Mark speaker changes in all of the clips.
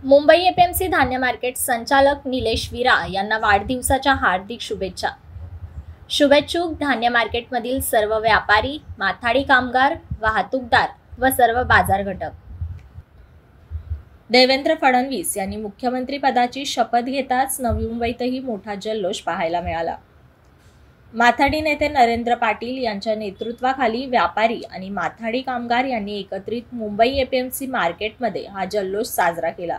Speaker 1: Mumbai APMC धान्य market संचालक निलेश विरा यांना वाढदिवसाच्या हार्दिक शुभेच्छा। शुभेच्छुक धान्य मार्केटमधील सर्व व्यापारी, माथाडी कामगार, वाहतूकदार व सर्व बाजार घटक। देवेंद्र फडणवीस यांनी मुख्यमंत्री पदाची शपथ घेताच नवी मुंबईतही मोठा जल्लोष पाहायला मिळाला। माथाडी नेते नरेंद्र पाटील यांच्या नेतृत्वाखाली व्यापारी आणि माथाडी कामगार यांनी एकत्रित मुंबई एपीएमसी मार्केटमध्ये हा जल्लोष साजरा केला।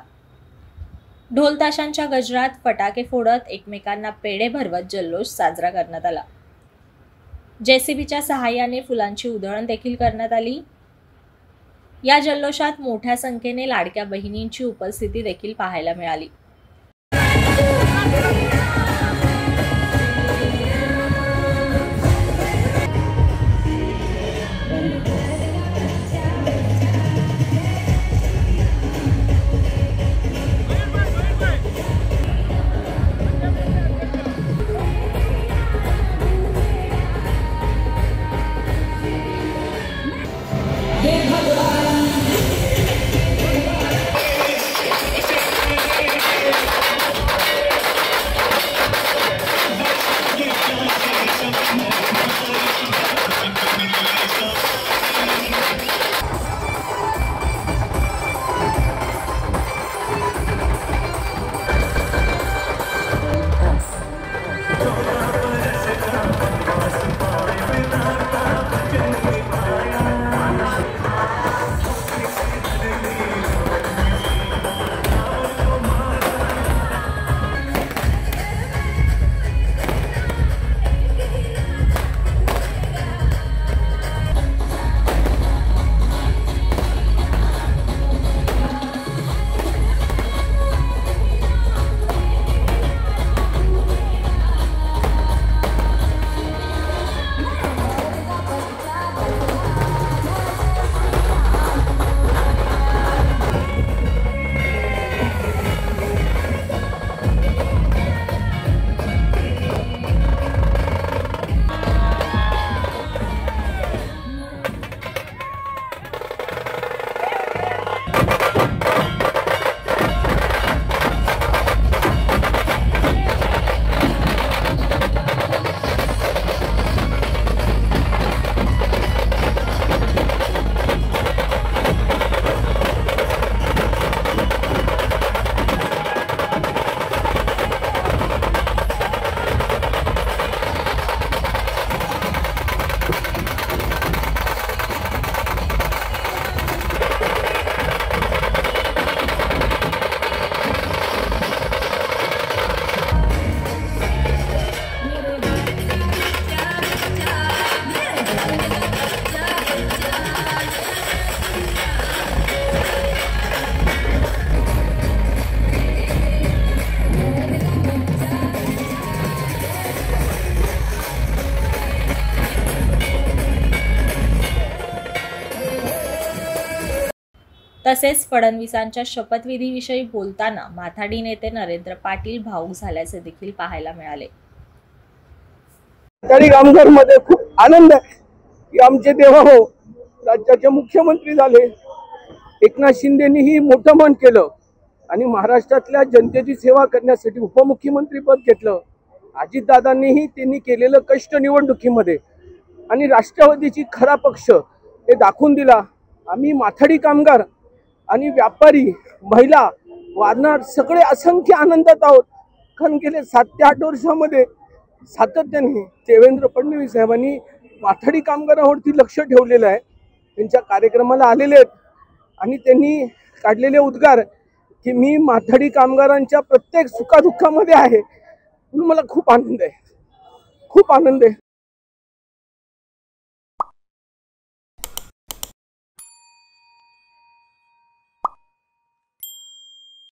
Speaker 1: ढोल ताशांच्या गजरात फटाके फोडत एकमेकांना पेढे भरवत जल्लोष साजरा करण्यात आला। जेसीबीच्या सहाय्याने फुलांची उधळण देखील करण्यात आली। या जल्लोषात मोठ्या संख्येने लाडक्या बहिणींची उपस्थिती देखील पाहायला मिळाली। तसेच फडणवीसांच्या शपथविधीविषयी बोलताना माथाडी नेते नरेंद्र पाटील भावुक झाल्याचे देखील पाहायला मिळाले।
Speaker 2: माथाडी कामगार मध्ये खूप आनंद आहे की आमचे देवाभाऊ राज्याचे मुख्यमंत्री झाले। एकनाथ शिंदेंनीही मोठं मन केलं आणि महाराष्ट्रातल्या जनतेची सेवा करण्यासाठी उपमुख्यमंत्री पद घेतलं। अजितदादांनीही त्यांनी केलेलं कष्ट निवडणुकीमध्ये आणि राष्ट्रवादीची खरा पक्ष हे दाखवून दिला। आम्ही माथाडी कामगार आणि व्यापारी, महिला, वारणार सगळे असंख्य आनंदात आहोत, कारण गेले 7 ते 8 वर्षामध्ये सातत्याने देवेंद्र फडणवीस साहेबांनी माथाडी कामगारांवरती लक्ष ठेवलेलं आहे। त्यांच्या कार्यक्रमाला आलेले आहेत आणि त्यांनी काढलेले उद्गार की मी माथाडी कामगारांच्या प्रत्येक सुखादुःखामध्ये आहे, म्हणून मला खूप आनंद आहे, खूप आनंद आहे।